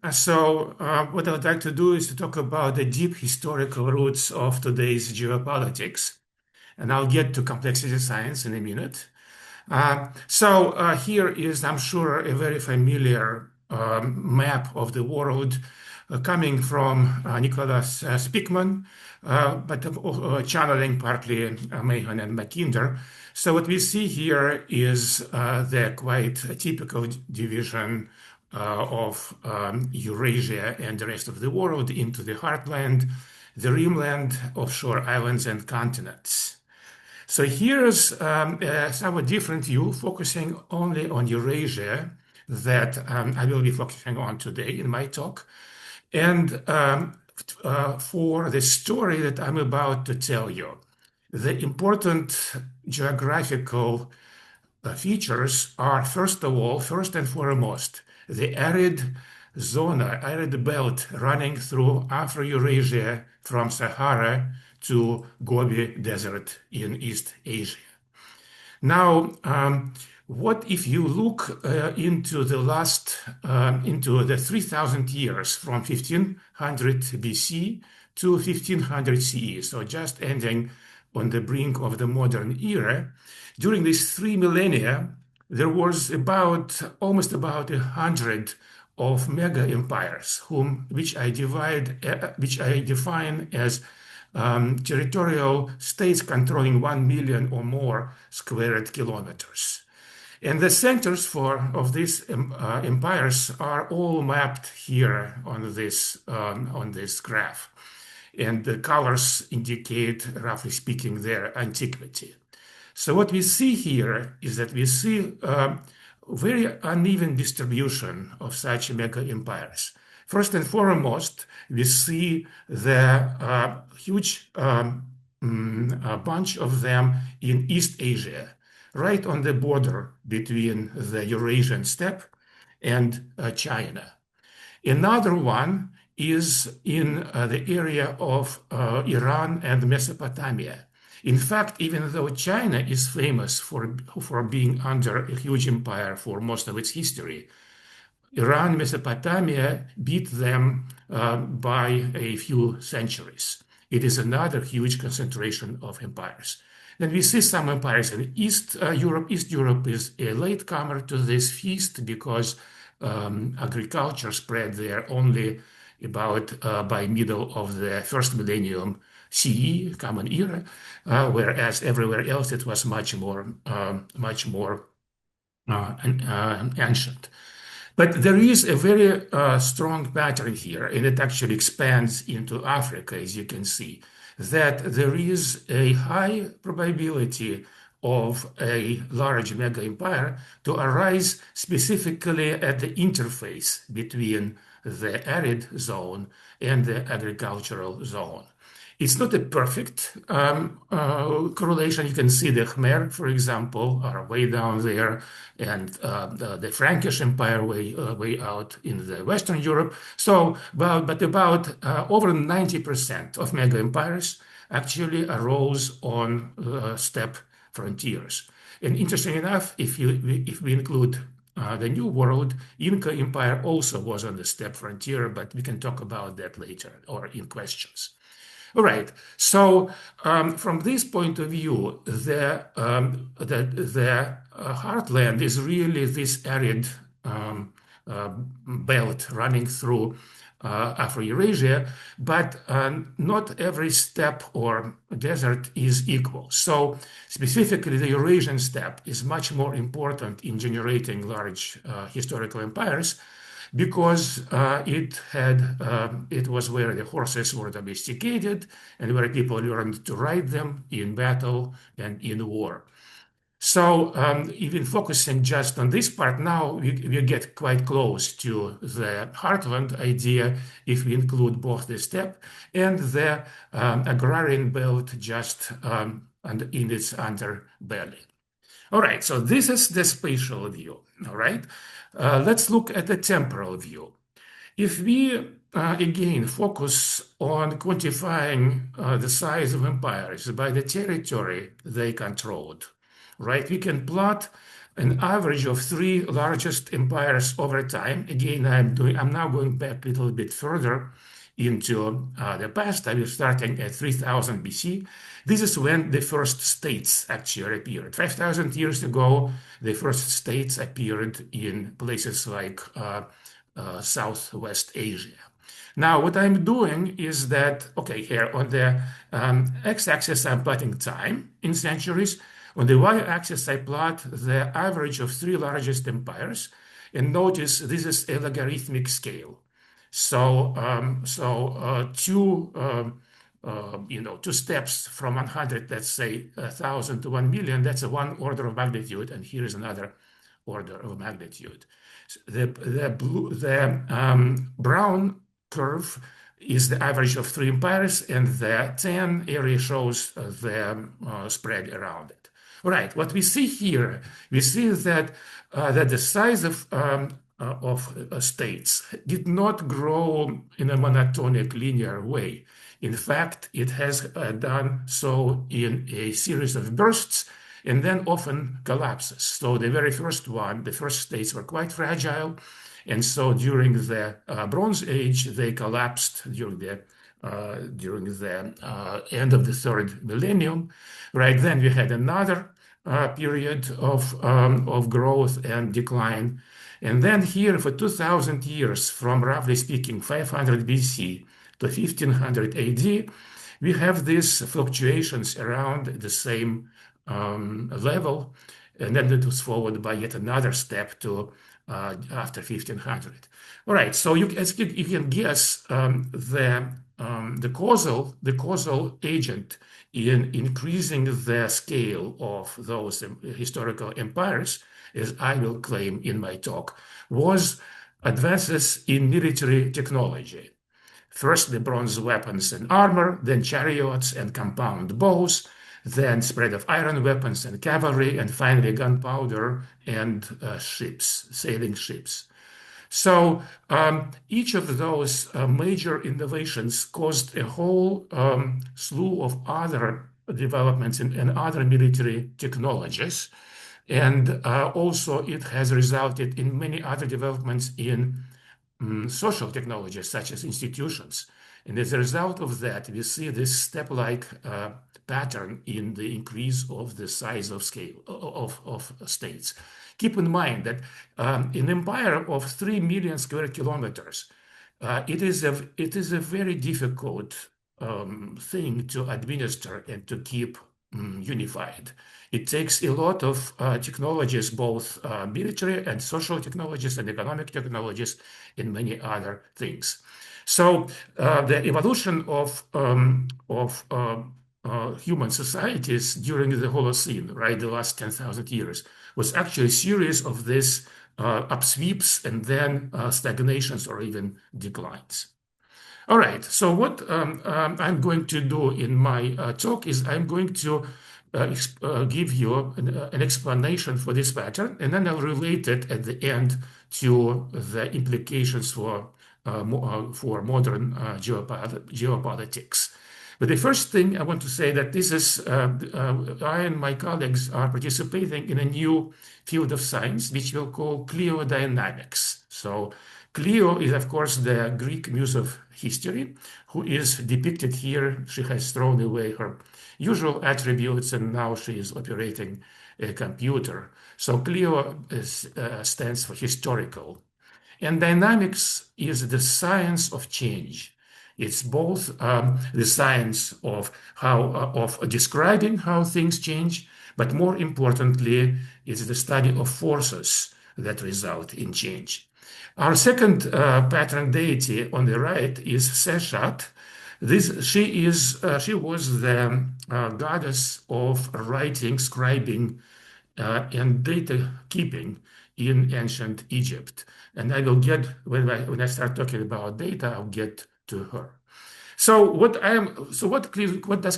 What I'd like to do is to talk about the deep historical roots of today's geopolitics, and I'll get to complexity science in a minute. Here is, I'm sure, a very familiar map of the world coming from Nicholas Spickman, but channeling partly Mahon and Mackinder. So what we see here is the quite typical division of Eurasia and the rest of the world into the heartland, the rimland, offshore islands, and continents. So here's a somewhat different view, focusing only on Eurasia, that I will be focusing on today in my talk. And for the story that I'm about to tell you, the important geographical features are, first and foremost, the arid belt running through Afro-Eurasia from Sahara to Gobi Desert in East Asia. Now, what if you look into the 3,000 years from 1500 BC to 1500 CE, so just ending on the brink of the modern era? During these 3 millennia, there was almost about 100 of mega empires, which I define as territorial states controlling 1 million or more square kilometers. And the centers of these empires are all mapped here on this graph. And the colors indicate, roughly speaking, their antiquity. So what we see here is that we see a very uneven distribution of such mega empires. First and foremost, we see the huge bunch of them in East Asia, right on the border between the Eurasian steppe and China. Another one is in the area of Iran and Mesopotamia. In fact, even though China is famous for being under a huge empire for most of its history, Iran, Mesopotamia beat them by a few centuries. It is another huge concentration of empires. Then we see some empires in East Europe. East Europe is a latecomer to this feast because agriculture spread there only about by middle of the first millennium CE, Common Era, whereas everywhere else it was much more ancient. But there is a very strong pattern here, and it actually expands into Africa, as you can see, that there is a high probability of a large mega empire to arise specifically at the interface between the arid zone and the agricultural zone. It's not a perfect correlation. You can see the Khmer, for example, are way down there, and the Frankish Empire way out in the Western Europe. So, but about over 90% of mega empires actually arose on steppe frontiers. And interesting enough, if we include the New World, Inca Empire also was on the steppe frontier, but we can talk about that later or in questions. All right. So from this point of view, the heartland is really this arid belt running through Afro-Eurasia, but not every steppe or desert is equal. So specifically, the Eurasian steppe is much more important in generating large historical empires, because it was where the horses were domesticated and where people learned to ride them in battle and in war. So even focusing just on this part now, we get quite close to the heartland idea if we include both the steppe and the agrarian belt just in its underbelly. All right, so this is the spatial view, all right? Let's look at the temporal view. If we, again, focus on quantifying the size of empires by the territory they controlled, right? We can plot an average of three largest empires over time. Again, I'm now going back a little bit further into the past. I was starting at 3000 BC. This is when the first states actually appeared. 5,000 years ago, the first states appeared in places like Southwest Asia. Now, what I'm doing is that, okay, here on the x-axis, I'm plotting time in centuries. On the y-axis, I plot the average of three largest empires. And notice this is a logarithmic scale. So, two steps from 100, let's say 1,000 to 1 million, that's a one order of magnitude. And here is another order of magnitude. The brown curve is the average of three empires, and the tan area shows the spread around it. All right, what we see here, we see that the size of states did not grow in a monotonic linear way. In fact, it has done so in a series of bursts and then often collapses. So the very first one, the first states were quite fragile. And so during the Bronze Age, they collapsed during the end of the third millennium. Right then, we had another period of growth and decline. And then here for 2,000 years, from roughly speaking 500 BC to 1500 AD, we have these fluctuations around the same level. And then it was followed by yet another step to after 1500. All right, so as you can guess, the causal agent in increasing the scale of those historical empires, as I will claim in my talk, was advances in military technology. First, the bronze weapons and armor, then chariots and compound bows, then spread of iron weapons and cavalry, and finally gunpowder and ships, sailing ships. So each of those major innovations caused a whole slew of other developments in other military technologies. And also it has resulted in many other developments in social technologies, such as institutions. And as a result of that, we see this step-like pattern in the increase of the size of scale of states. Keep in mind that an empire of 3 million square kilometers, it is a very difficult thing to administer and to keep unified. It takes a lot of technologies, both military and social technologies and economic technologies and many other things. So the evolution of human societies during the Holocene, right, the last 10,000 years, was actually a series of these upsweeps and then stagnations or even declines. All right, so what I'm going to do in my talk is I'm going to give you an explanation for this pattern, and then I'll relate it at the end to the implications for modern geopolitics. But the first thing I want to say that this is, I and my colleagues are participating in a new field of science, which we'll call cliodynamics. So Clio is, of course, the Greek muse of history, who is depicted here. She has thrown away her usual attributes, and now she is operating a computer. So Clio stands for historical. And dynamics is the science of change. It's both the science of describing how things change, but more importantly, it's the study of forces that result in change. Our second patron deity on the right is Seshat. She was the goddess of writing, scribing, and data keeping in ancient Egypt. And I will get, when I start talking about data, I'll get to her. So what does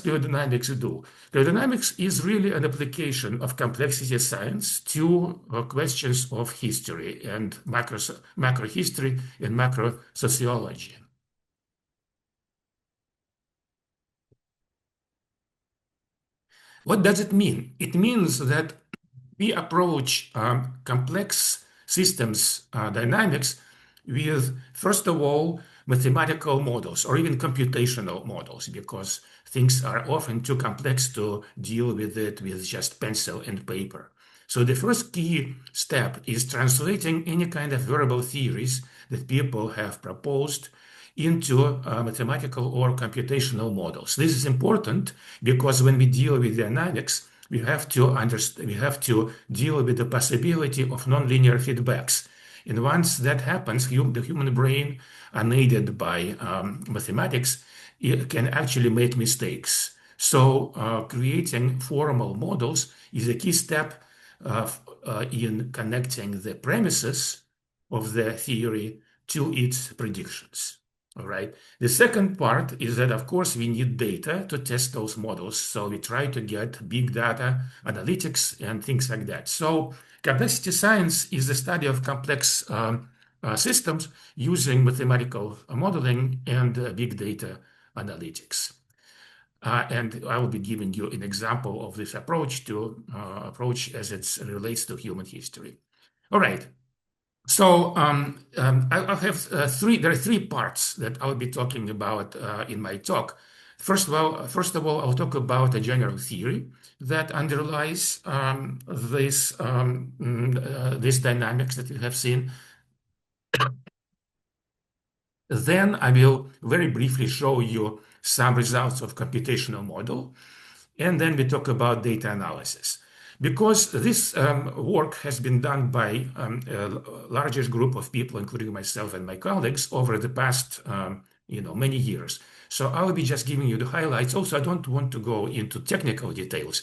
cliodynamics do? Cliodynamics is really an application of complexity science to questions of history and macro history and macro sociology. What does it mean? It means that we approach complex systems dynamics with, first of all, mathematical models or even computational models, because things are often too complex to deal with it with just pencil and paper. So the first key step is translating any kind of verbal theories that people have proposed into mathematical or computational models. This is important because when we deal with dynamics, we have to deal with the possibility of nonlinear feedbacks. And once that happens, the human brain, unaided by mathematics, it can actually make mistakes. So creating formal models is a key step in connecting the premises of the theory to its predictions. All right. The second part is that, of course, we need data to test those models. So we try to get big data, analytics, and things like that. So complexity science is the study of complex systems using mathematical modeling and big data analytics. And I will be giving you an example of this approach as it relates to human history. All right. So I'll have there are three parts that I'll be talking about in my talk. First of all, I'll talk about a general theory that underlies this dynamics that we have seen. Then I will very briefly show you some results of computational model, and then we talk about data analysis. Because this work has been done by a largest group of people, including myself and my colleagues, over the past many years. So I will be just giving you the highlights. Also, I don't want to go into technical details.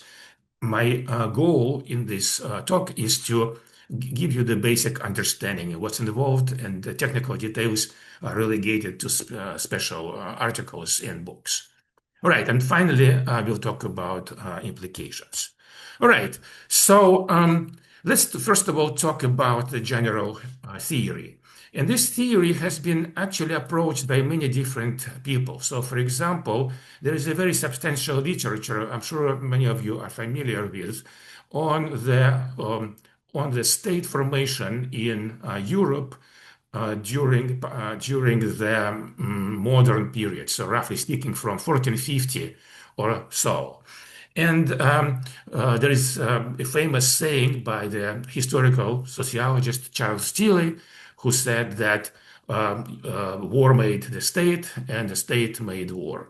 My goal in this talk is to give you the basic understanding of what's involved, and the technical details are relegated to special articles and books. All right, and finally, we'll talk about implications. All right, so let's first of all talk about the general theory. And this theory has been actually approached by many different people. So, for example, there is a very substantial literature, I'm sure many of you are familiar with, on the state formation in Europe during the modern period, so roughly speaking from 1450 or so. And there is a famous saying by the historical sociologist Charles Tilly, who said that war made the state and the state made war.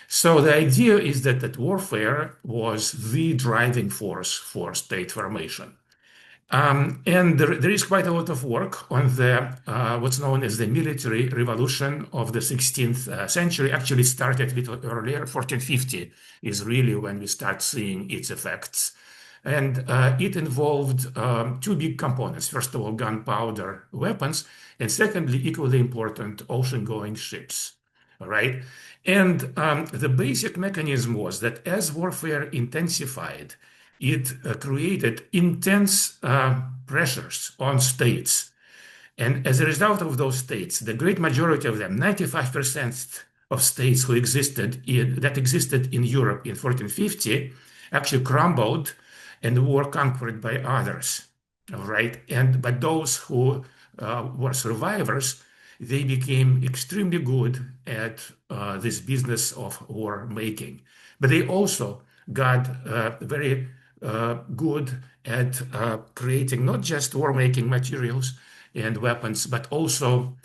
So the idea is that warfare was the driving force for state formation. And there is quite a lot of work on the what's known as the military revolution of the 16th century. Actually started a bit earlier. 1450 is really when we start seeing its effects. And it involved two big components. First of all, gunpowder weapons, and secondly, equally important, ocean-going ships. All right. And the basic mechanism was that as warfare intensified, it created intense pressures on states. And as a result of those states, the great majority of them, 95% of states that existed in Europe in 1450, actually crumbled and were conquered by others. All right. But those who were survivors, they became extremely good at this business of war making. But they also got very good at creating not just war making materials and weapons, but also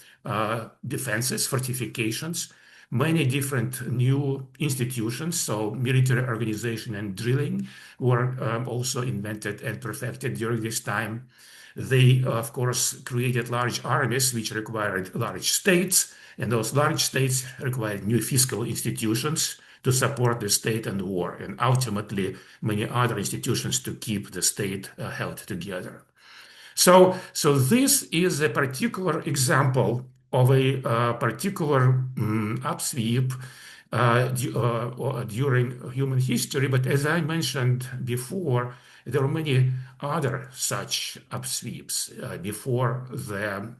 defenses, fortifications, many different new institutions. So military organization and drilling were also invented and perfected during this time. They, of course, created large armies, which required large states, and those large states required new fiscal institutions to support the state and war, and ultimately many other institutions to keep the state held together. So this is a particular example of a particular upsweep during human history. But as I mentioned before, there are many other such upsweeps before the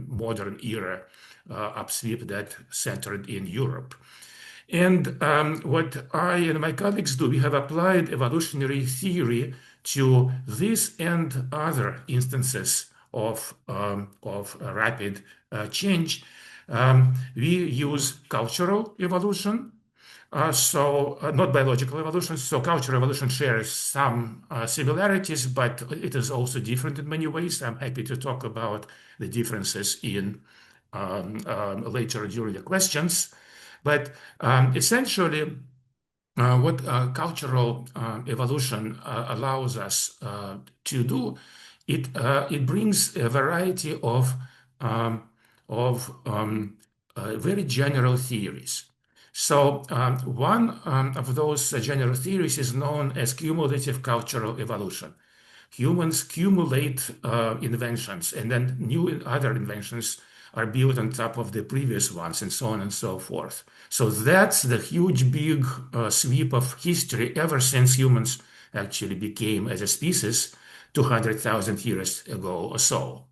modern era upsweep that centered in Europe. And what I and my colleagues do, we have applied evolutionary theory to this and other instances of rapid change. We use cultural evolution, not biological evolution. So cultural evolution shares some similarities, but it is also different in many ways. I'm happy to talk about the differences in later during the questions. But essentially, what cultural evolution allows us to do, it brings a variety um, of very general theories. So one of those general theories is known as cumulative cultural evolution. Humans cumulate inventions, and then new other inventions are built on top of the previous ones, and so on and so forth. So that's the huge, big sweep of history ever since humans actually became as a species 200,000 years ago or so.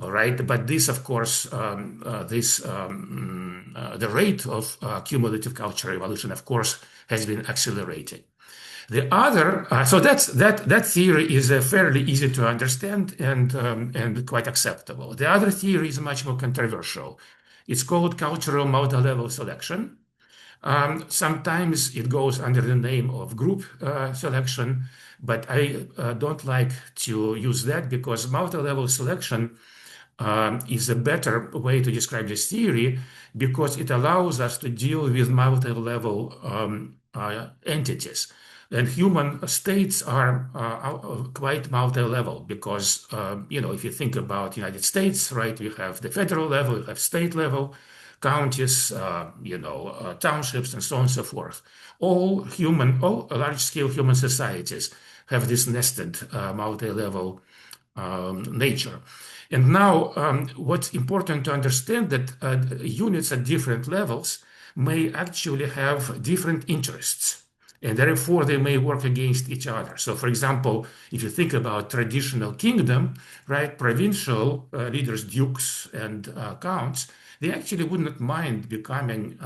All right, but this, of course, the rate of cumulative cultural evolution, of course, has been accelerating. The other, so that theory is fairly easy to understand and quite acceptable. The other theory is much more controversial. It's called cultural multi-level selection. Sometimes it goes under the name of group selection, but I don't like to use that because multi-level selection is a better way to describe this theory because it allows us to deal with multi-level entities. And human states are quite multi-level because, if you think about the United States, right, you have the federal level, you have state level, counties, townships, and so on and so forth. All large-scale human societies have this nested multi-level nature. And now, what's important to understand that units at different levels may actually have different interests, and therefore they may work against each other. So, for example, if you think about traditional kingdom, right, provincial leaders, dukes and counts, they actually wouldn't mind becoming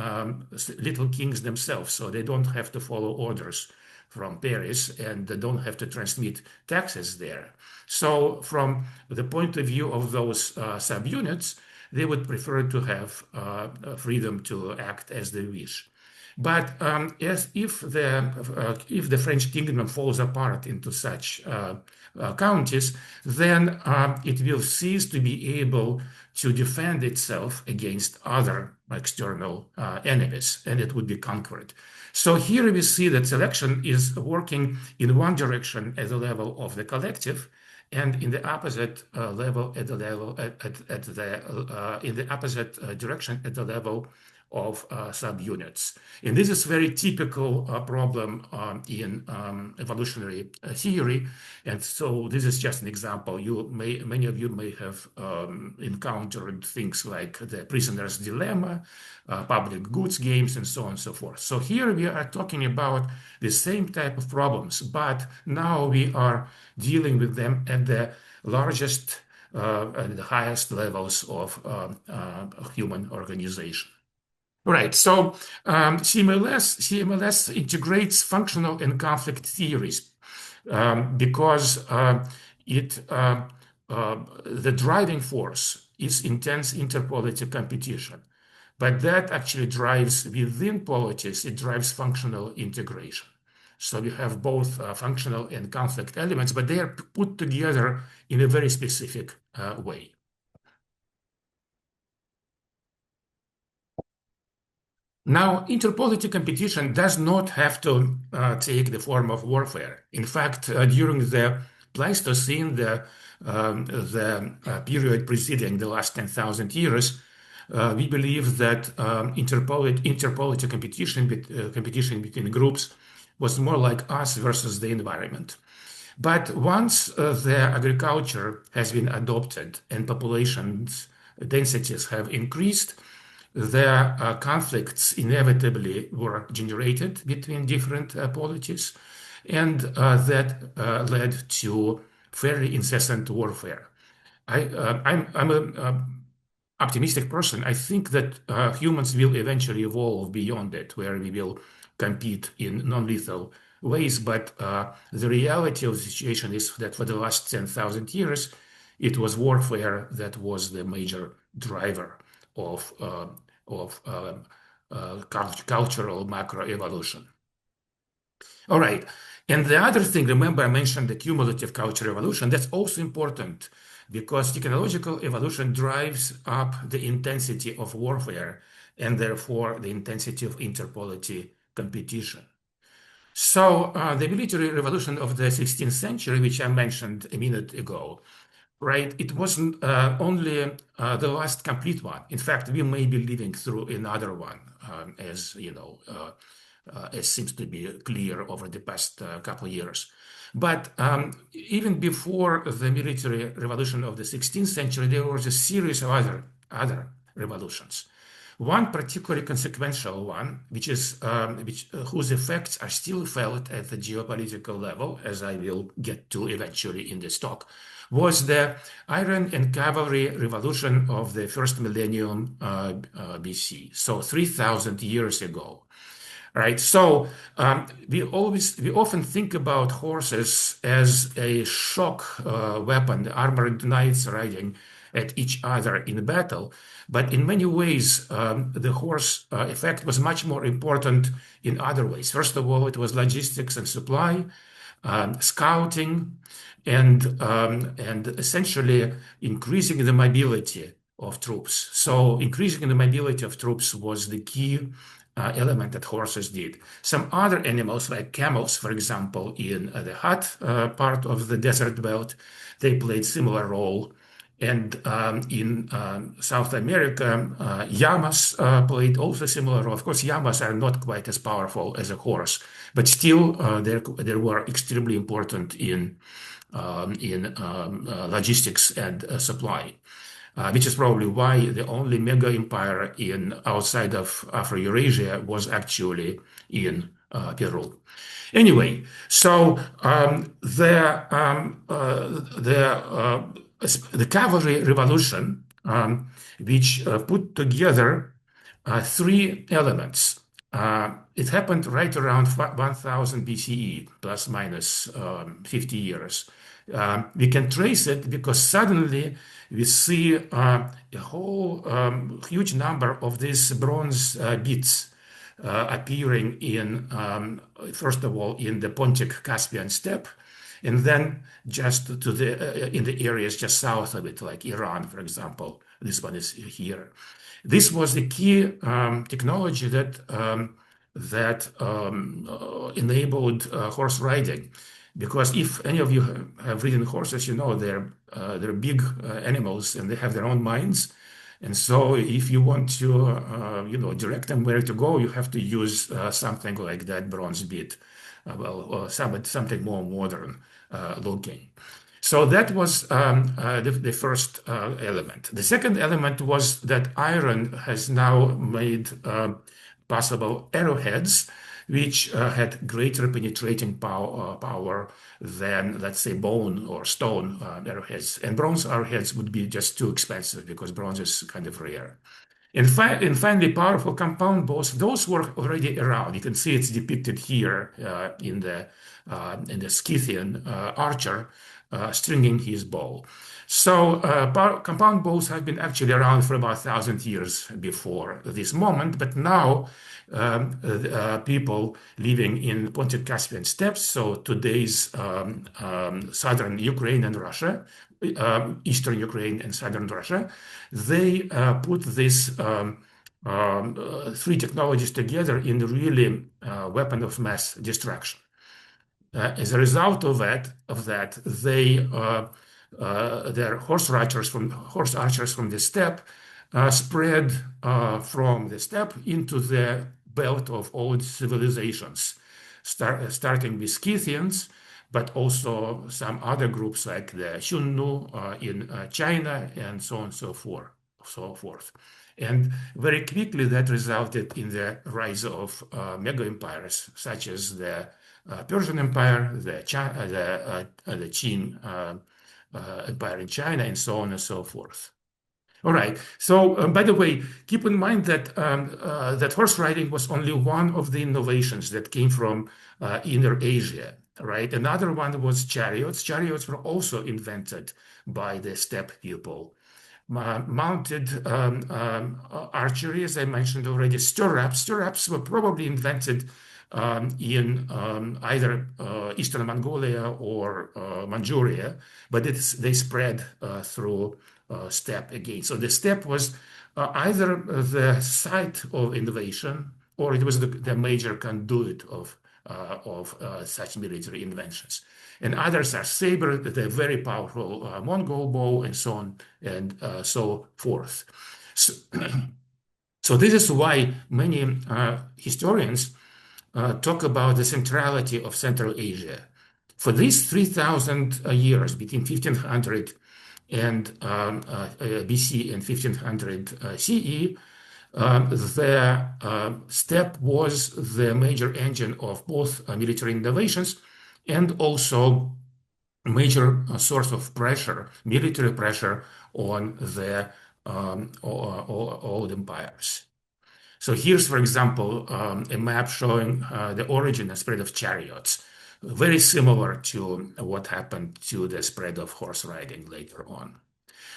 little kings themselves, so they don't have to follow orders from Paris and they don't have to transmit taxes there. So from the point of view of those subunits, they would prefer to have freedom to act as they wish. But if the French kingdom falls apart into such counties, then it will cease to be able to defend itself against other external enemies, and it would be conquered. So here we see that selection is working in one direction at the level of the collective, and in the opposite level at the level in the opposite direction at the level of subunits. And this is very typical problem in evolutionary theory. And so this is just an example. Many of you may have encountered things like the prisoner's dilemma, public goods games, and so on and so forth. So here we are talking about the same type of problems, but now we are dealing with them at the largest and the highest levels of human organization. Right. So CMLS integrates functional and conflict theories because the driving force is intense interpolitic competition. But that actually drives within politics, it drives functional integration. So we have both functional and conflict elements, but they are put together in a very specific way. Now, interpolitical competition does not have to take the form of warfare. In fact, during the Pleistocene, the period preceding the last 10,000 years, we believe that interpolitical competition between groups was more like us versus the environment. But once the agriculture has been adopted and populations densities have increased, the conflicts inevitably were generated between different polities, and that led to fairly incessant warfare. optimistic person. I think that humans will eventually evolve beyond it, where we will compete in non-lethal ways. But the reality of the situation is that for the last 10,000 years, it was warfare that was the major driver of cultural macroevolution. All right. And the other thing, remember I mentioned the cumulative culture evolution. That's also important because technological evolution drives up the intensity of warfare and therefore the intensity of interpolity competition. So the military revolution of the 16th century, which I mentioned a minute ago, right? It wasn't only the last complete one. In fact, we may be living through another one, as you know, as seems to be clear over the past couple of years. But even before the military revolution of the 16th century, there was a series of other revolutions. One particularly consequential one, whose effects are still felt at the geopolitical level, as I will get to eventually in this talk, was the iron and cavalry revolution of the first millennium BC, so 3,000 years ago. Right, so we often think about horses as a shock weapon, armored knights riding at each other in battle. But in many ways, the horse effect was much more important in other ways. First of all, it was logistics and supply, scouting, and essentially increasing the mobility of troops. So increasing the mobility of troops was the key element that horses did. Some other animals, like camels, for example, in the hot part of the desert belt, they played similar role. And in South America, llamas played also similar role. Of course, llamas are not quite as powerful as a horse, but still they were extremely important in logistics and supply. Which is probably why the only mega empire outside of Afro-Eurasia was actually in Peru. Anyway, so the cavalry revolution, which put together three elements. It happened right around 1000 BCE, plus minus 50 years. We can trace it because suddenly we see a whole huge number of these bronze bits appearing first of all, in the Pontic-Caspian steppe, and then just in the areas just south of it, like Iran, for example. This one is here. This was the key technology that enabled horse riding. Because if any of you have ridden horses, you know they're big animals and they have their own minds. And so if you want to, direct them where to go, you have to use something like that bronze bit, something more modern looking. So that was the first element. The second element was that iron has now made possible arrowheads, which had greater penetrating power than, let's say, bone or stone arrowheads. And bronze arrowheads would be just too expensive because bronze is kind of rare. And finally, powerful compound bows, those were already around. You can see it's depicted here in the Scythian archer stringing his bow. So compound bows have been actually around for about 1,000 years before this moment, but now people living in Pontic-Caspian steppes, so today's southern Ukraine and Russia, eastern Ukraine and southern Russia, they put these three technologies together in really weapon of mass destruction. As a result of that, their horse archers from the steppe spread from the steppe into the belt of old civilizations, starting with Scythians, but also some other groups like the Xunnu in China, and so on and so forth. And very quickly that resulted in the rise of mega empires, such as the Persian Empire, the Qin Empire in China, and so on and so forth. All right. So, by the way, keep in mind that that horse riding was only one of the innovations that came from Inner Asia, right? Another one was chariots. Chariots were also invented by the steppe people. Mounted archery, as I mentioned already, stirrups. Stirrups were probably invented in either Eastern Mongolia or Manchuria, but they spread through steppe again. So the steppe was either the site of innovation or it was the major conduit of such military inventions. And others are saber, the very powerful Mongol bow, and so on and so forth. So, so this is why many historians talk about the centrality of Central Asia. For these 3,000 years, between 1500 and BC and 1500 CE, the steppe was the major engine of both military innovations and also major source of pressure, military pressure on the old empires. So here's, for example, a map showing the origin and spread of chariots, very similar to what happened to the spread of horse riding later on.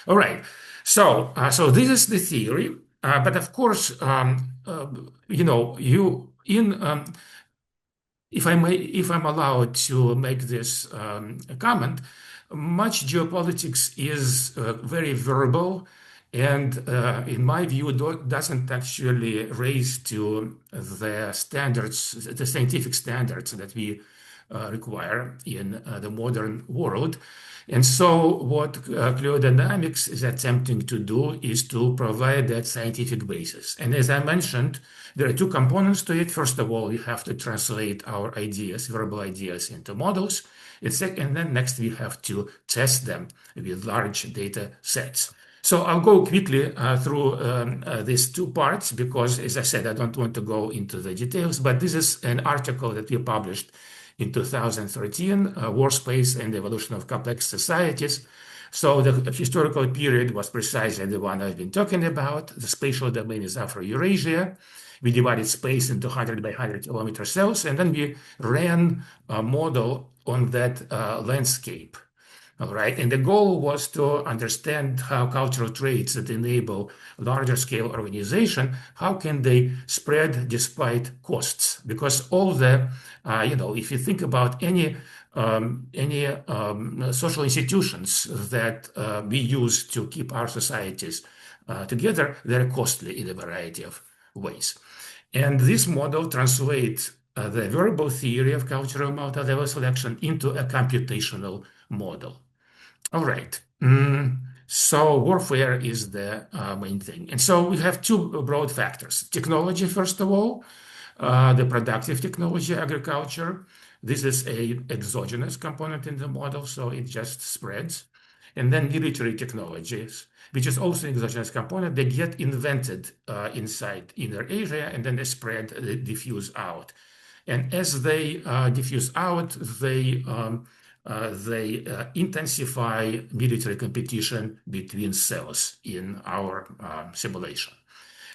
All right, so this is the theory, but of course, if I'm allowed to make this comment, much geopolitics is very verbal, and in my view, doesn't actually raise to the standards, the scientific standards that we require in the modern world. And so what cliodynamics is attempting to do is to provide that scientific basis. And as I mentioned, there are two components to it. First of all, we have to translate our ideas, verbal ideas, into models. And then next, we have to test them with large data sets. So I'll go quickly through these two parts because, as I said, I don't want to go into the details, but this is an article that we published in 2013, War Space and the Evolution of Complex Societies. So the historical period was precisely the one I've been talking about. The spatial domain is Afro-Eurasia. We divided space into 100 by 100 kilometer cells, and then we ran a model on that landscape. All right. And the goal was to understand how cultural traits that enable larger scale organization, how can they spread despite costs? Because all the, if you think about any social institutions that we use to keep our societies together, they're costly in a variety of ways. And this model translates the verbal theory of cultural multi-level selection into a computational model. All right. So warfare is the main thing. And so we have two broad factors. Technology, first of all, the productive technology, agriculture. This is a exogenous component in the model, so it just spreads. And then military technologies, which is also an exogenous component. They get invented inside Inner Asia, and then they spread, they diffuse out. And as they diffuse out, they intensify military competition between cells in our simulation.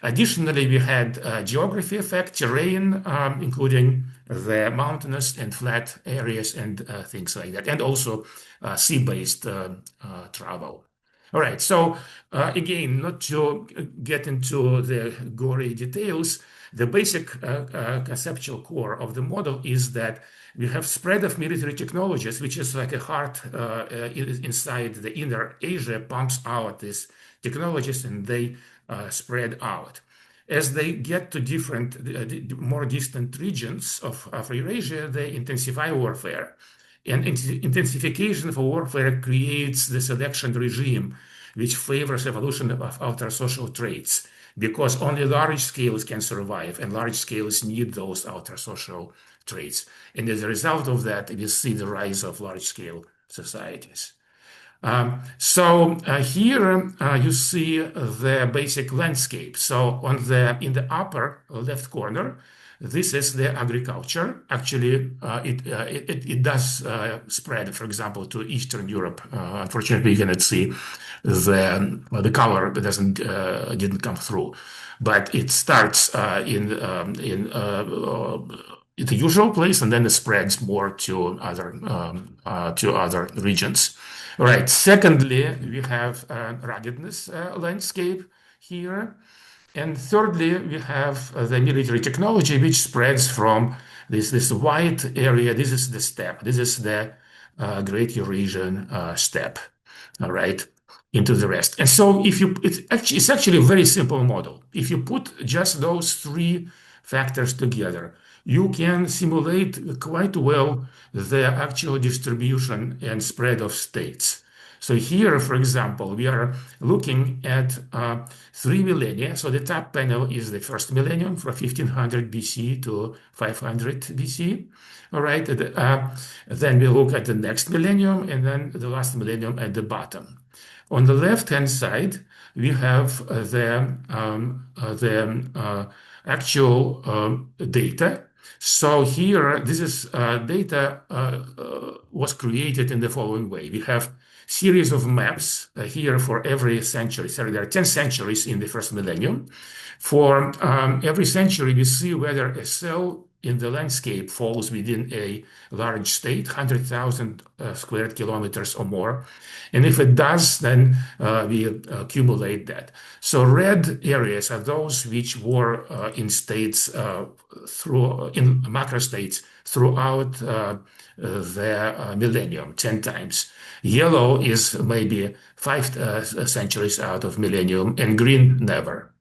Additionally, we had geography effect, terrain, including the mountainous and flat areas and things like that, and also sea-based travel. All right, so again, not to get into the gory details, the basic conceptual core of the model is that we have spread of military technologies, which is like a heart inside the Inner Asia pumps out these technologies and they spread out. As they get to different, more distant regions of Eurasia, they intensify warfare. And intensification of warfare creates the selection regime, which favors evolution of ultrasocial traits, because only large scales can survive, and large scales need those ultrasocial traits. And as a result of that, we see the rise of large-scale societies. Here you see the basic landscape. So in the upper left corner, This is the agriculture. Actually, it does spread, for example, to Eastern Europe. Unfortunately, you cannot see the color that didn't come through, but it starts in the usual place, and then it spreads more to other regions. All right. Secondly, we have ruggedness landscape here. And thirdly, we have the military technology, which spreads from this wide area. This is the steppe. This is the Great Eurasian steppe, all right, into the rest. And so it's actually a very simple model. If you put just those three factors together, you can simulate quite well the actual distribution and spread of states. So here, for example, we are looking at 3 millennia. So the top panel is the first millennium from 1500 BC to 500 BC. All right. Then we look at the next millennium and then the last millennium at the bottom. On the left-hand side, we have the actual data. So here, this is data was created in the following way. We have series of maps here for every century. So there are 10 centuries in the first millennium. For every century, we see whether a cell in the landscape falls within a large state, 100,000 square kilometers or more. And if it does, then we accumulate that. So red areas are those which were in states in macro states throughout the millennium, 10 times. Yellow is maybe 5 centuries out of millennium, and green never.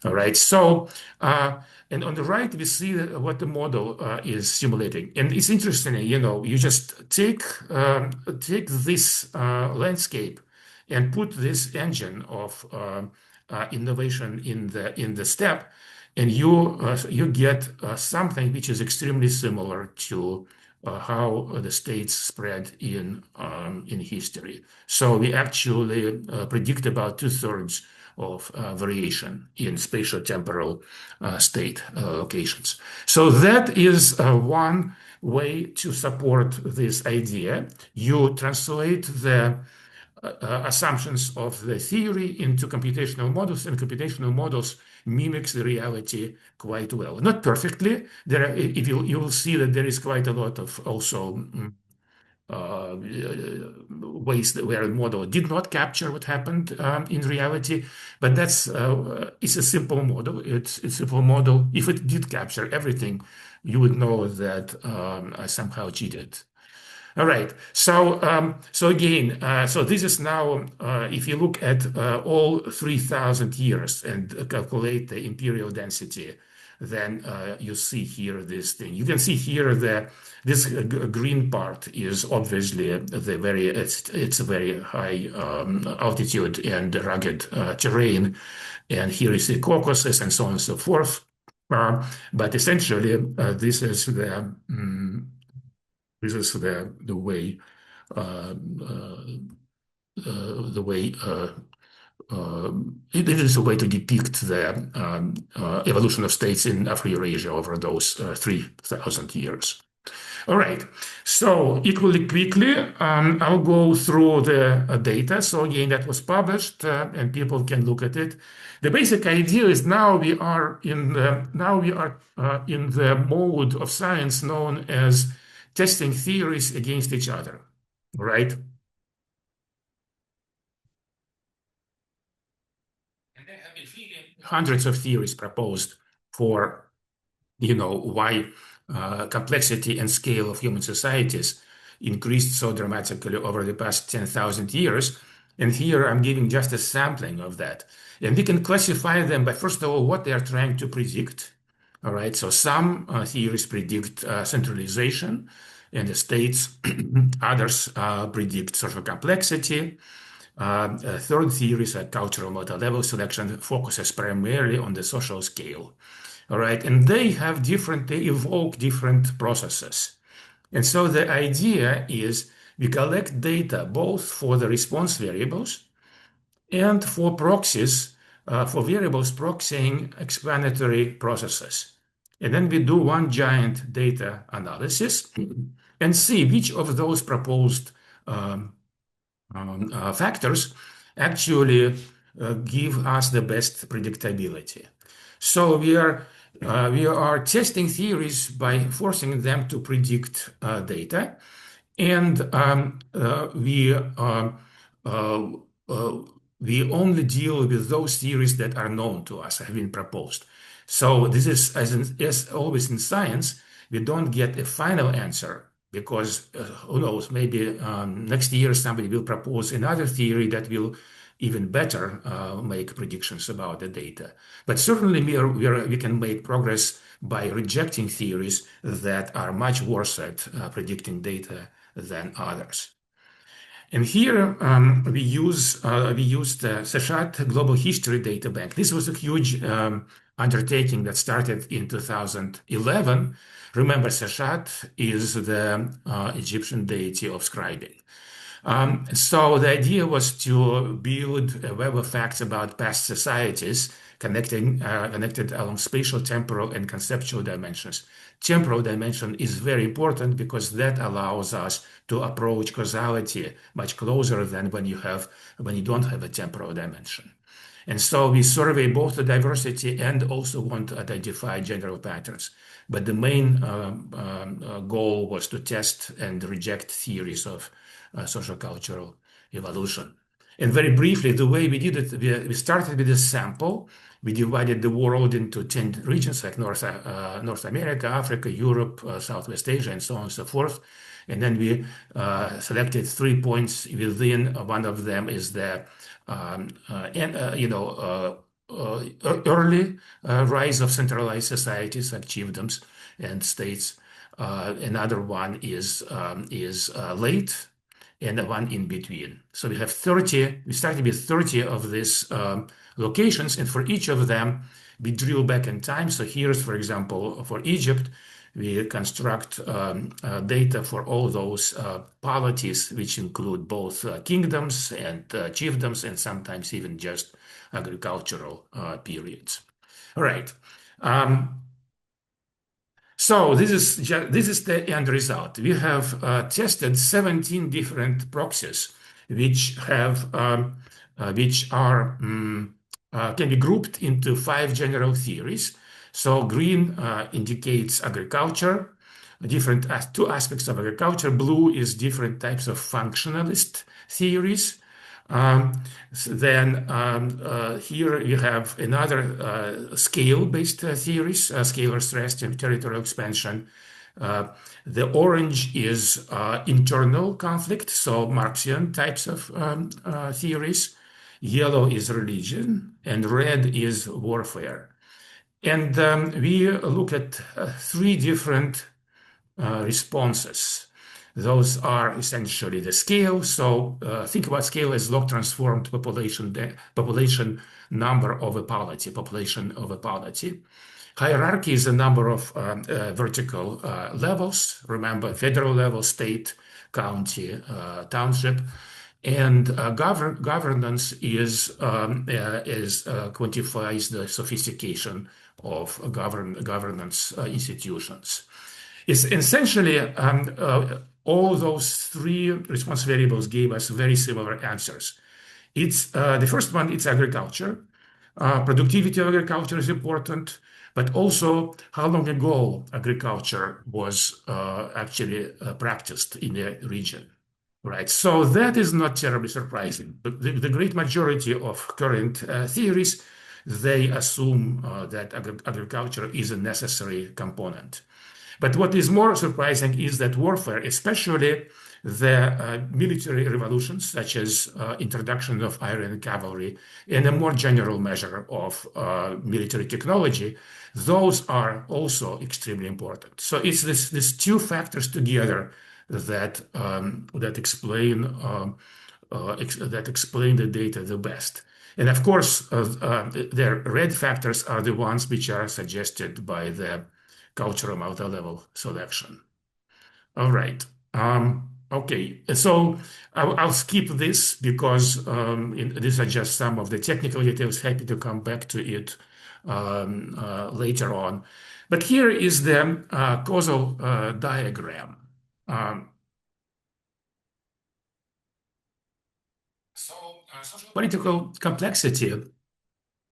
All right. So, and on the right, we see what the model is simulating. And it's interesting, you just take this landscape and put this engine of innovation in the steppe, and you get something which is extremely similar to how the states spread in history. So we actually predict about 2/3 of variation in spatial-temporal state locations. So that is one way to support this idea. You translate the assumptions of the theory into computational models, and computational models mimics the reality quite well. Not perfectly. If you will see that there is quite a lot of also ways where the model did not capture what happened in reality, but it's a simple model. It's a simple model. If it did capture everything, you would know that I somehow cheated. All right. So again, so this is now, if you look at all 3,000 years and calculate the imperial density, then you see here this thing. You can see here that this green part is obviously it's a very high altitude and rugged terrain, and here is the Caucasus and so on and so forth. But essentially, this is the way it is a way to depict the evolution of states in Afro-Eurasia over those 3,000 years. All right. So equally quickly, I'll go through the data. So again, that was published, and people can look at it. The basic idea is now we are in the mode of science known as testing theories against each other, right? And there have been hundreds of theories proposed for, why complexity and scale of human societies increased so dramatically over the past 10,000 years. And here I'm giving just a sampling of that. And we can classify them by, first of all, what they are trying to predict. All right. So some theories predict centralization in the states. Others predict social complexity. Third theories are cultural multi-level selection focuses primarily on the social scale. All right. And they evoke different processes. And so the idea is we collect data both for the response variables and for proxies, for variables proxying explanatory processes. And then we do one giant data analysis and see which of those proposed um, factors actually give us the best predictability. So we are testing theories by forcing them to predict data, and uh, uh, we only deal with those theories that are known to us, have been proposed. So this is, as always in science, we don't get a final answer because who knows, maybe next year somebody will propose another theory that will even better make predictions about the data. But certainly we can make progress by rejecting theories that are much worse at predicting data than others. And here we used the Seshat Global History Databank. This was a huge undertaking that started in 2011. Remember, Seshat is the Egyptian deity of scribing. So the idea was to build a web of facts about past societies connected along spatial, temporal, and conceptual dimensions. Temporal dimension is very important because that allows us to approach causality much closer than when you don't have a temporal dimension. And so we survey both the diversity and also want to identify general patterns. But the main goal was to test and reject theories of social cultural evolution. And very briefly, the way we did it, we started with a sample. We divided the world into 10 regions like North America, Africa, Europe, Southwest Asia, and so on and so forth. And then we selected 3 points within. One of them is the early rise of centralized societies like chiefdoms and states. Another one is late, and the one in between. So we have 30, we started with 30 of these locations, and for each of them, we drill back in time. So here's, for example, for Egypt, we construct data for all those polities, which include both kingdoms and chiefdoms, and sometimes even just agricultural periods. All right. So this is the end result. We have tested 17 different proxies, which can be grouped into 5 general theories. So green indicates agriculture, different 2 aspects of agriculture. Blue is different types of functionalist theories. Here you have another scale-based theories, scalar stress and territorial expansion. The orange is internal conflict, so Marxian types of theories. Yellow is religion, and red is warfare. And we look at 3 different responses. Those are essentially the scale. So think about scale as log transformed population number of a polity, population of a polity. Hierarchy is a number of vertical levels. Remember, federal level, state, county, township. And governance quantifies the sophistication of governance institutions. It's essentially all those 3 response variables gave us very similar answers. It's the first one, it's agriculture. Productivity of agriculture is important, but also how long ago agriculture was actually practiced in the region. Right, so that is not terribly surprising. But the great majority of current theories, they assume that agriculture is a necessary component. But what is more surprising is that warfare, especially the military revolutions, such as introduction of iron cavalry and a more general measure of military technology, those are also extremely important. So it's these 2 factors together that explain the data the best. And of course, the red factors are the ones which are suggested by the cultural multi-level selection. All right. Okay, so I'll skip this because these are just some of the technical details. Happy to come back to it later on. But here is the causal diagram. Um, Social political complexity,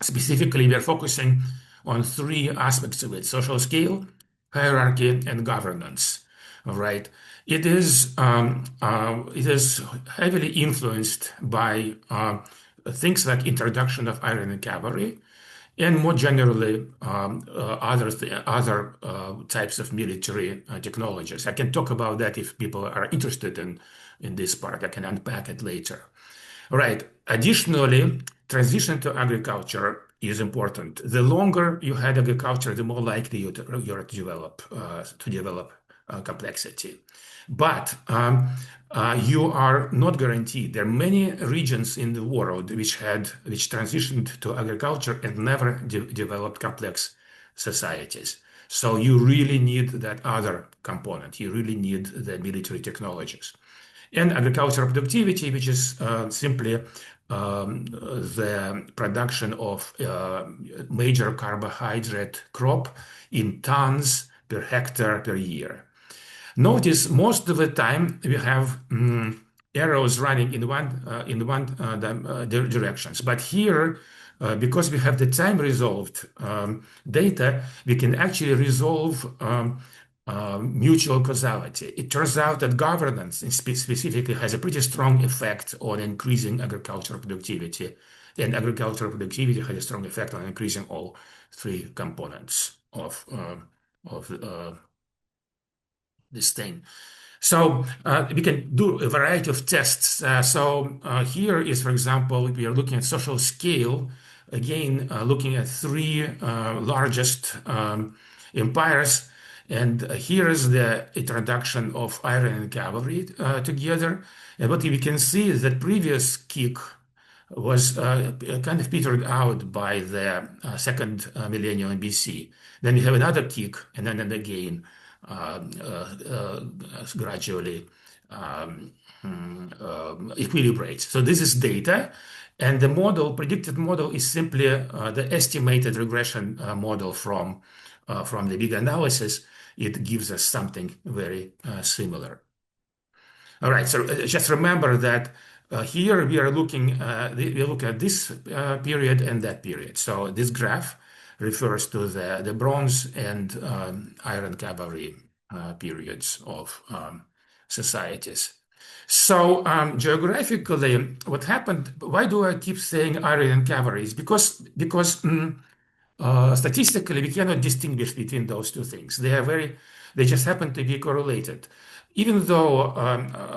specifically, we are focusing on three aspects of it: social scale, hierarchy, and governance. All right. It is heavily influenced by things like introduction of iron and cavalry, and more generally, other types of military technologies. I can talk about that if people are interested in this part. I can unpack it later. All right. Additionally, transition to agriculture is important. The longer you had agriculture, the more likely you're to develop complexity. But you are not guaranteed. There are many regions in the world which transitioned to agriculture and never developed complex societies. So you really need that other component. You really need the military technologies. And agricultural productivity, which is simply the production of major carbohydrate crop in tons per hectare per year. Notice most of the time we have arrows running in one directions, but here, because we have the time resolved data, we can actually resolve mutual causality. It turns out that governance specifically has a pretty strong effect on increasing agricultural productivity, and agricultural productivity has a strong effect on increasing all three components of this thing. So we can do a variety of tests. Here is, for example, we are looking at social scale, again, looking at three largest empires. And here is the introduction of iron and cavalry together. And what we can see is that previous kick was kind of petered out by the second millennium BC. Then we have another kick, and then again, gradually equilibrates. So this is data, and the predicted model is simply the estimated regression model from the big analysis. It gives us something very similar. All right, so just remember that here we are looking, we look at this period and that period. So this graph refers to the Bronze and Iron Cavalry periods of societies. So geographically, what happened? Why do I keep saying Iron and Cavalry? Is because statistically we cannot distinguish between those two things. They just happen to be correlated. Even though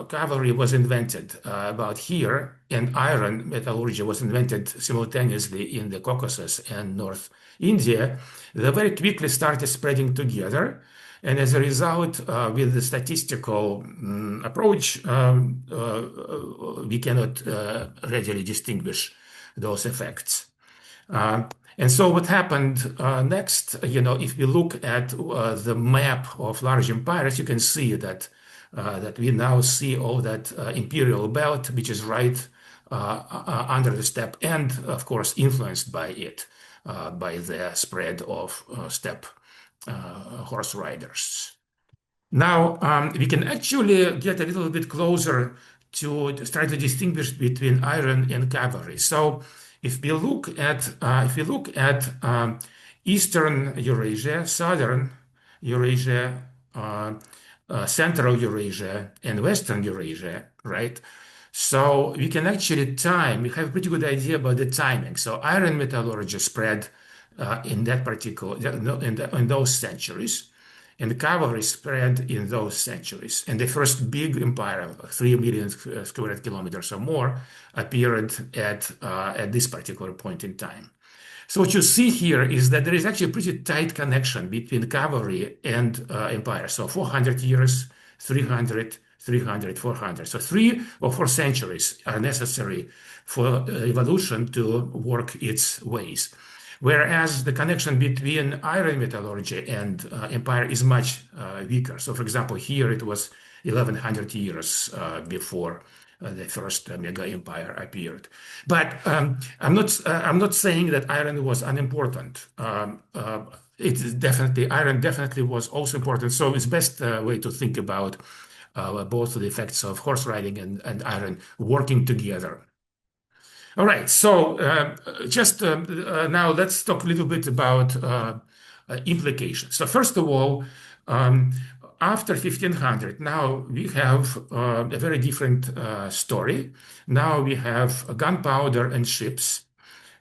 cavalry was invented about here, and iron metallurgy was invented simultaneously in the Caucasus and North India, they very quickly started spreading together. And as a result, with the statistical approach, we cannot readily distinguish those effects. And so what happened next, if we look at the map of large empires, you can see that we now see all that imperial belt, which is right under the steppe, and of course influenced by it, by the spread of steppe horse riders. Now we can actually get a little bit closer to try to distinguish between iron and cavalry. So if we look at Eastern Eurasia, Southern Eurasia, Central Eurasia, and Western Eurasia, right? So we can actually we have a pretty good idea about the timing. So iron metallurgy spread in that particular, in those centuries, and the cavalry spread in those centuries. And the first big empire, 3 million square kilometers or more, appeared at this particular point in time. So what you see here is that there is actually a pretty tight connection between cavalry and empire. So 400 years, 300, 300, 400. So 3 or 4 centuries are necessary for evolution to work its ways. Whereas the connection between iron metallurgy and empire is much weaker. So, for example, here it was 1100 years before the first mega empire appeared. But I'm not saying that iron was unimportant. Iron definitely was also important. So it's best way to think about both the effects of horse riding and iron working together. All right, so just now let's talk a little bit about implications. So first of all, um, after 1500, now we have a very different story. Now we have gunpowder and ships.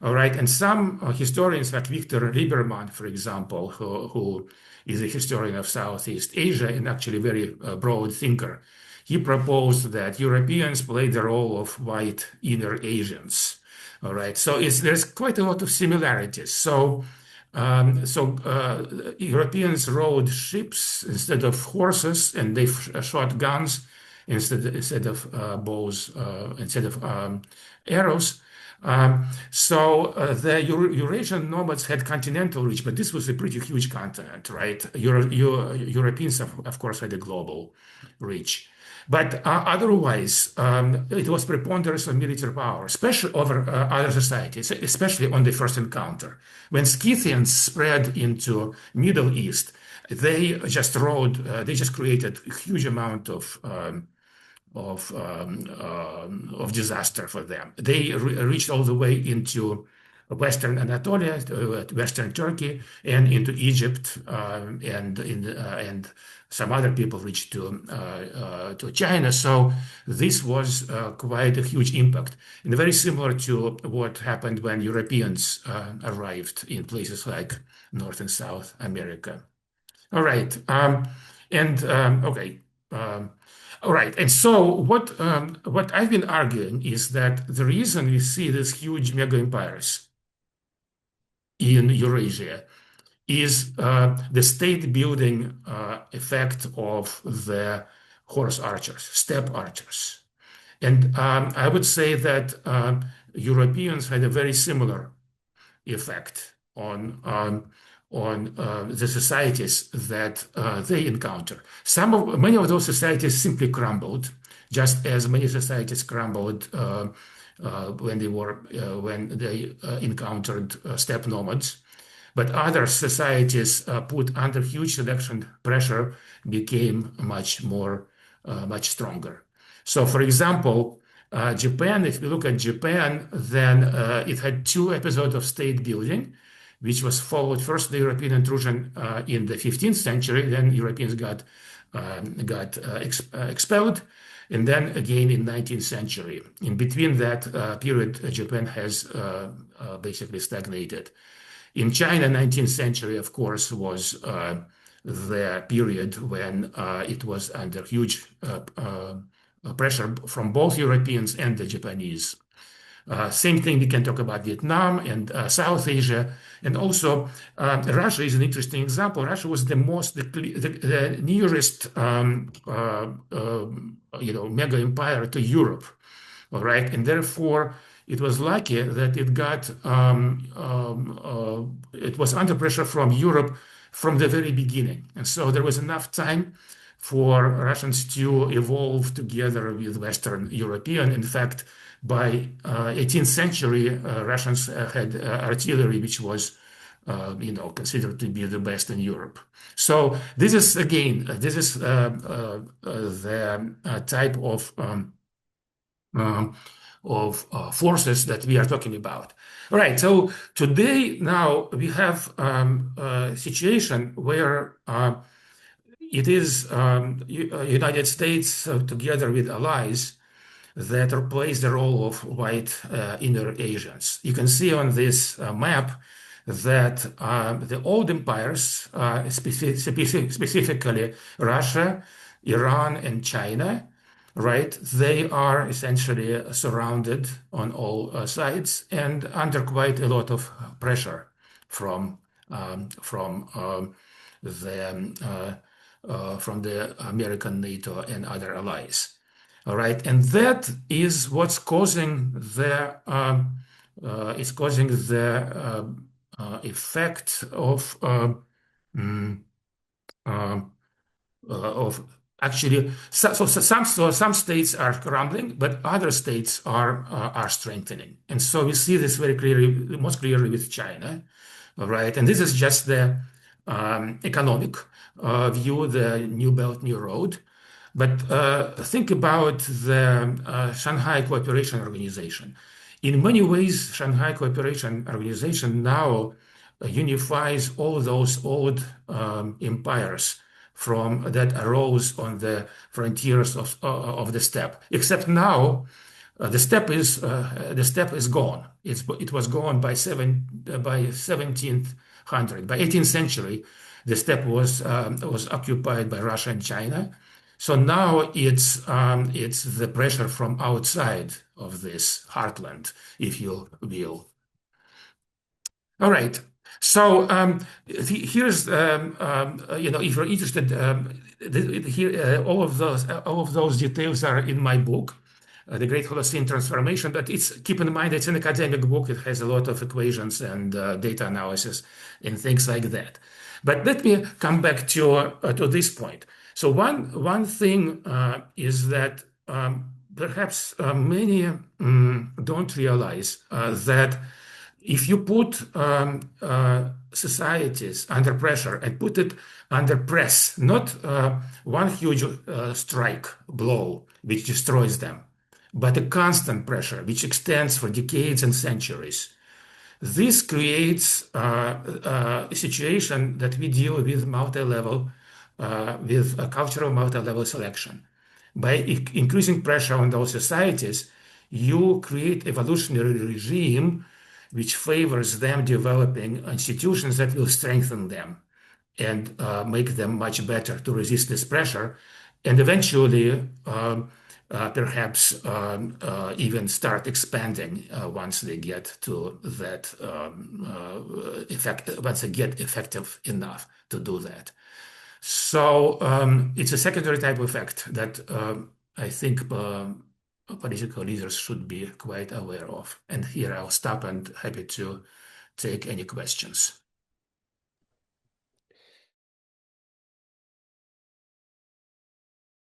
All right, and some historians like Victor Lieberman, for example, who is a historian of Southeast Asia and actually a very broad thinker, he proposed that Europeans played the role of white inner Asians. All right, so there's quite a lot of similarities. Europeans rode ships instead of horses, and they shot guns instead of bows, instead of arrows. The Eurasian nomads had continental reach, but this was a pretty huge continent, right? Europeans, of course, had a global reach. But otherwise, it was preponderance of military power, especially over other societies, especially on the first encounter. When Scythians spread into Middle East, they just created a huge amount of disaster for them. They reached all the way into Western Anatolia, Western Turkey, and into Egypt, and some other people reached to China. So this was quite a huge impact, and very similar to what happened when Europeans arrived in places like North and South America. All right, okay. Um, all right, and so what I've been arguing is that the reason we see these huge mega empires in Eurasia is the state building effect of the horse archers, steppe archers. And I would say that Europeans had a very similar effect on the societies that they encounter. Many of those societies simply crumbled, just as many societies crumbled when they encountered steppe nomads. But other societies put under huge selection pressure became much stronger. So, for example, Japan, if you look at Japan, then it had two episodes of state building, which was followed first the European intrusion in the 15th century, then Europeans got expelled, and then again in 19th century. In between that period, Japan has basically stagnated. In China, 19th century, of course, was the period when it was under huge pressure from both Europeans and the Japanese. Same thing, we can talk about Vietnam and South Asia. And also, Russia is an interesting example. Russia was the nearest, mega empire to Europe, all right? And therefore, it was lucky that it was under pressure from Europe from the very beginning. And so there was enough time for Russians to evolve together with Western European. In fact, by 18th century, Russians had artillery, which was, considered to be the best in Europe. So this is the type forces that we are talking about. All right. So today, now we have a situation where it is United States together with allies that plays the role of white inner Asians. You can see on this map that the old empires, specifically Russia, Iran, and China, right? They are essentially surrounded on all sides and under quite a lot of pressure from the American NATO and other allies. All right, and that is what's causing the effect of Actually, some states are crumbling, but other states are strengthening. And so we see this very clearly, most clearly with China, all right? And this is just the economic view, the New Belt, New Road. But think about the Shanghai Cooperation Organization. In many ways, Shanghai Cooperation Organization now unifies all those old empires from that arose on the frontiers of the steppe. Except now, the steppe is gone. It was gone by 1700. By 18th century, the steppe was occupied by Russia and China. So now it's the pressure from outside of this heartland, if you will. All right. So here's if you're interested, here all of those details are in my book, The Great Holocene Transformation. But keep in mind it's an academic book. It has a lot of equations and data analysis and things like that. But let me come back to this point. So one thing is that perhaps many don't realize that if you put societies under pressure and put it under press, not one huge strike blow which destroys them, but a constant pressure which extends for decades and centuries, this creates a situation that we deal with multi-level, with a cultural multi-level selection. By increasing pressure on those societies, you create evolutionary regime which favors them developing institutions that will strengthen them and make them much better to resist this pressure, and eventually perhaps even start expanding once they get to that effect, once they get effective enough to do that. So it's a secondary type of effect that I think political leaders should be quite aware of. And here I'll stop and happy to take any questions.